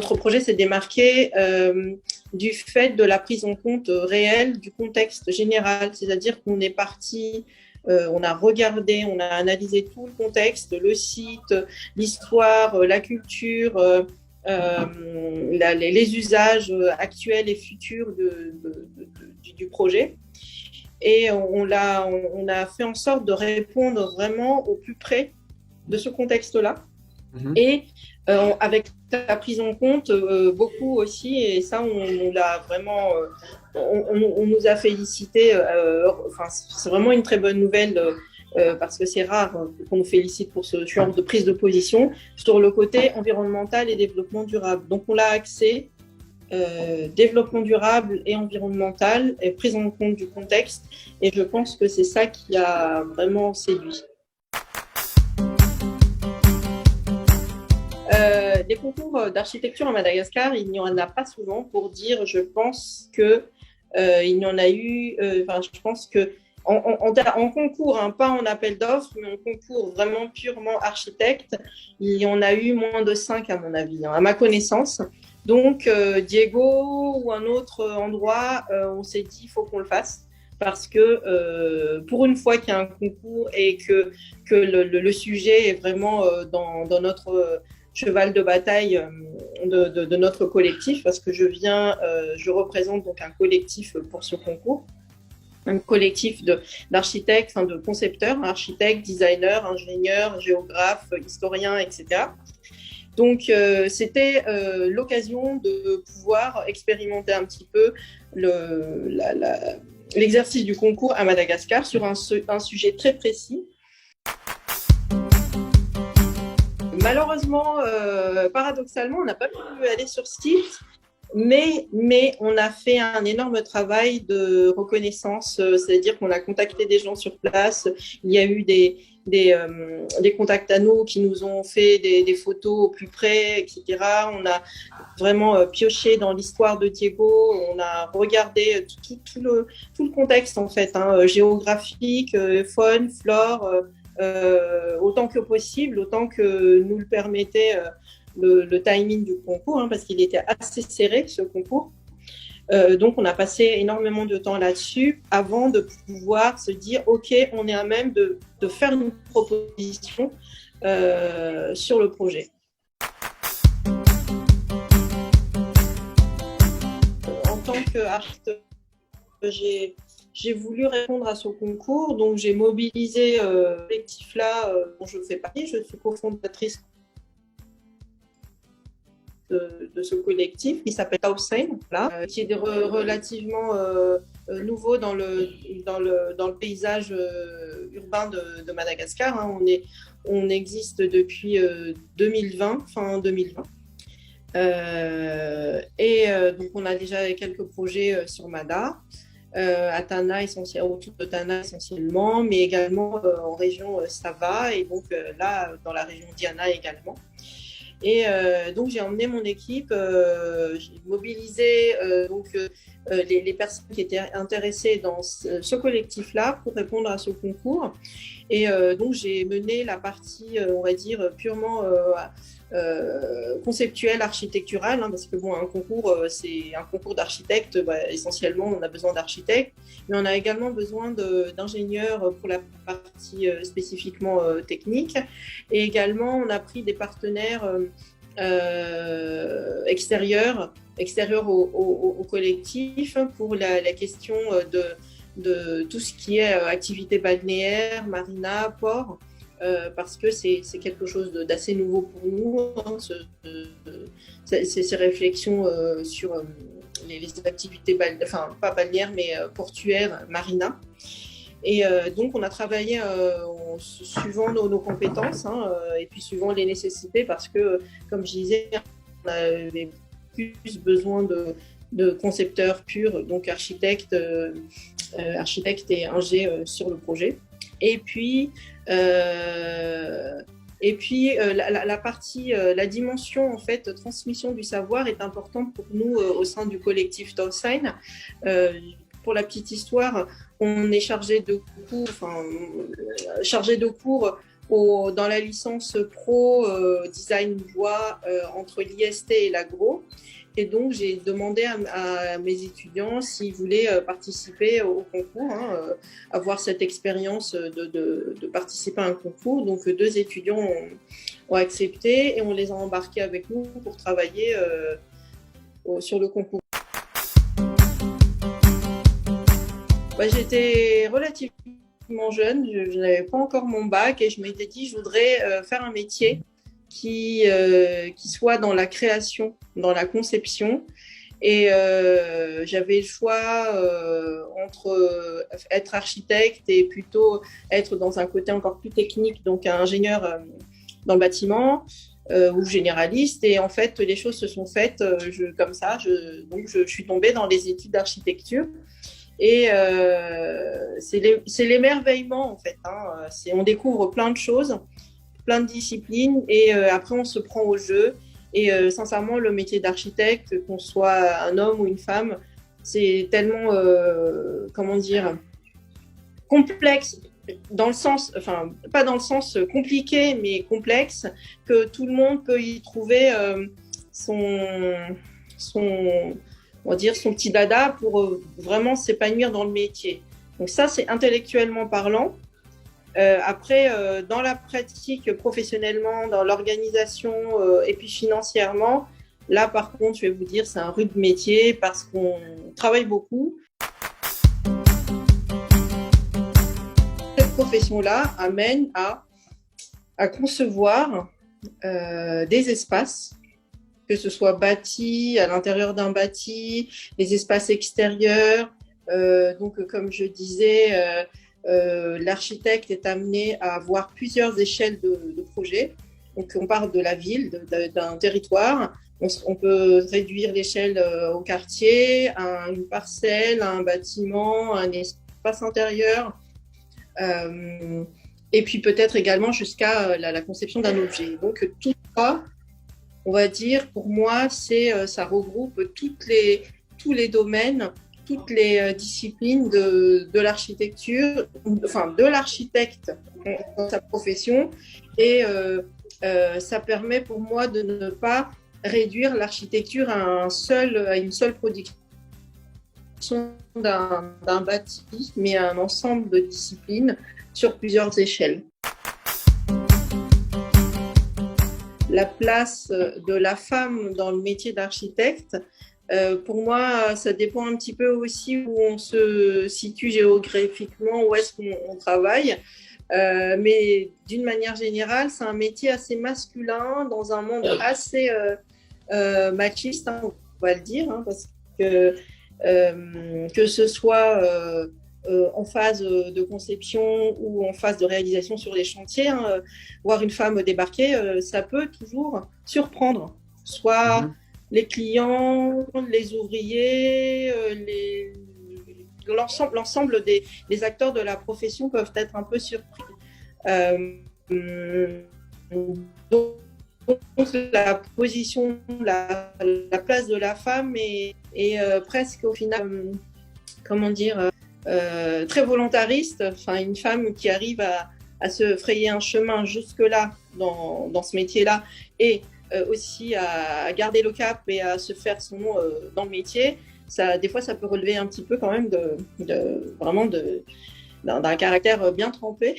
notre projet s'est démarqué du fait de la prise en compte réelle du contexte général, c'est-à-dire qu'on est parti, on a regardé, on a analysé tout le contexte, le site, l'histoire, la culture, les usages actuels et futurs du projet. Et on a fait en sorte de répondre vraiment au plus près de ce contexte-là. Et avec la prise en compte, beaucoup aussi, et ça, on l'a vraiment, on nous a félicité. C'est vraiment une très bonne nouvelle parce que c'est rare qu'on nous félicite pour ce genre de prise de position sur le côté environnemental et développement durable. Donc, on l'a axé développement durable et environnemental et prise en compte du contexte. Et je pense que c'est ça qui a vraiment séduit. Les concours d'architecture à Madagascar, il n'y en a pas souvent pour dire, je pense que il y en a eu, je pense que en concours, hein, pas en appel d'offres, mais en concours vraiment purement architecte, il y en a eu moins de 5 à mon avis, hein, à ma connaissance. Donc, Diego ou un autre endroit, on s'est dit, il faut qu'on le fasse. Parce que pour une fois qu'il y a un concours et que le sujet est vraiment dans notre cheval de bataille de notre collectif, parce que je représente donc un collectif pour ce concours, un collectif d'architectes, de concepteurs, architectes, designers, ingénieurs, géographes, historiens, etc. Donc, c'était l'occasion de pouvoir expérimenter un petit peu l'exercice du concours à Madagascar sur un sujet très précis. Malheureusement, paradoxalement, on n'a pas pu aller sur site, mais on a fait un énorme travail de reconnaissance, c'est-à-dire qu'on a contacté des gens sur place, il y a eu des contacts à nous qui nous ont fait des photos au plus près, etc. On a vraiment pioché dans l'histoire de Diego, on a regardé tout le contexte en fait, hein, géographique, faune, flore, autant que possible, autant que nous le permettait le timing du concours, hein, parce qu'il était assez serré ce concours. Donc, on a passé énormément de temps là-dessus avant de pouvoir se dire, OK, on est à même de faire une proposition sur le projet. En tant qu'artiste, j'ai voulu répondre à ce concours, donc j'ai mobilisé ce collectif-là dont je fais partie. Je suis cofondatrice de ce collectif qui s'appelle Tausain, qui est relativement nouveau dans le paysage urbain de Madagascar. Hein. On existe depuis 2020, fin 2020. Donc on a déjà quelques projets sur Mada, à Tana autour de Tana essentiellement, mais également en région Sava et donc là dans la région Diana également. Et donc j'ai emmené mon équipe, j'ai mobilisé les personnes qui étaient intéressées dans ce collectif-là pour répondre à ce concours. Et donc j'ai mené la partie, on va dire, purement conceptuelle, architecturale, hein, parce que bon, un concours, c'est un concours d'architectes, essentiellement on a besoin d'architectes, mais on a également besoin d'ingénieurs pour la partie spécifiquement technique, et également on a pris des partenaires extérieurs au collectif pour la question de tout ce qui est activité balnéaire, marina, port, parce que c'est quelque chose d'assez nouveau pour nous, hein, ces réflexions sur les activités, pas balnéaires, mais portuaires, marina. Et donc, on a travaillé suivant nos compétences, hein, et puis suivant les nécessités, parce que, comme je disais, on avait plus besoin de concepteurs purs, donc architectes et ingé sur le projet. Et puis la dimension en fait transmission du savoir est importante pour nous au sein du collectif Tausain. Pour la petite histoire, on est chargé de cours dans la licence pro design bois entre l'IST et l'agro. Et donc, j'ai demandé à mes étudiants s'ils voulaient participer au concours, avoir cette expérience de participer à un concours. Donc, 2 étudiants ont accepté et on les a embarqués avec nous pour travailler sur le concours. J'étais relativement jeune, je n'avais pas encore mon bac et je m'étais dit je voudrais faire un métier qui soit dans la création, dans la conception. Et j'avais le choix entre être architecte et plutôt être dans un côté encore plus technique, donc un ingénieur dans le bâtiment ou généraliste. Et en fait, les choses se sont faites comme ça. Donc, je suis tombée dans les études d'architecture. Et c'est l'émerveillement, en fait. On découvre plein de choses, plein de disciplines, et après, on se prend au jeu. Et sincèrement, le métier d'architecte, qu'on soit un homme ou une femme, c'est tellement, comment dire, complexe, dans le sens, enfin, pas dans le sens compliqué, mais complexe, que tout le monde peut y trouver son on va dire, son petit dada pour vraiment s'épanouir dans le métier. Donc ça, c'est intellectuellement parlant. Après, dans la pratique, professionnellement, dans l'organisation et puis financièrement, là, par contre, je vais vous dire, c'est un rude métier parce qu'on travaille beaucoup. Cette profession-là amène à concevoir des espaces, que ce soit bâti, à l'intérieur d'un bâti, les espaces extérieurs. Donc, comme je disais, l'architecte est amené à avoir plusieurs échelles de projet. Donc, on part de la ville, d'un territoire. On peut réduire l'échelle au quartier, à une parcelle, à un bâtiment, à un espace intérieur. Et puis peut-être également jusqu'à la conception d'un objet. Donc, tout ça, on va dire, pour moi, ça regroupe tous les domaines, toutes les disciplines de l'architecture, enfin de l'architecte dans sa profession. Et ça permet pour moi de ne pas réduire l'architecture à une seule production d'un bâti, mais à un ensemble de disciplines sur plusieurs échelles. La place de la femme dans le métier d'architecte, pour moi, ça dépend un petit peu aussi où on se situe géographiquement, où est-ce qu'on travaille. Mais d'une manière générale, c'est un métier assez masculin dans un monde assez machiste, on va le dire, parce que ce soit en phase de conception ou en phase de réalisation sur les chantiers, voir une femme débarquer, ça peut toujours surprendre, soit les clients, les ouvriers, l'ensemble des acteurs de la profession peuvent être un peu surpris. Donc, la position, la place de la femme est presque au final, comment dire, très volontariste. Enfin, une femme qui arrive à se frayer un chemin jusque-là dans ce métier-là et aussi à garder le cap et à se faire son nom dans le métier, des fois, ça peut relever un petit peu quand même vraiment d'un caractère bien trempé.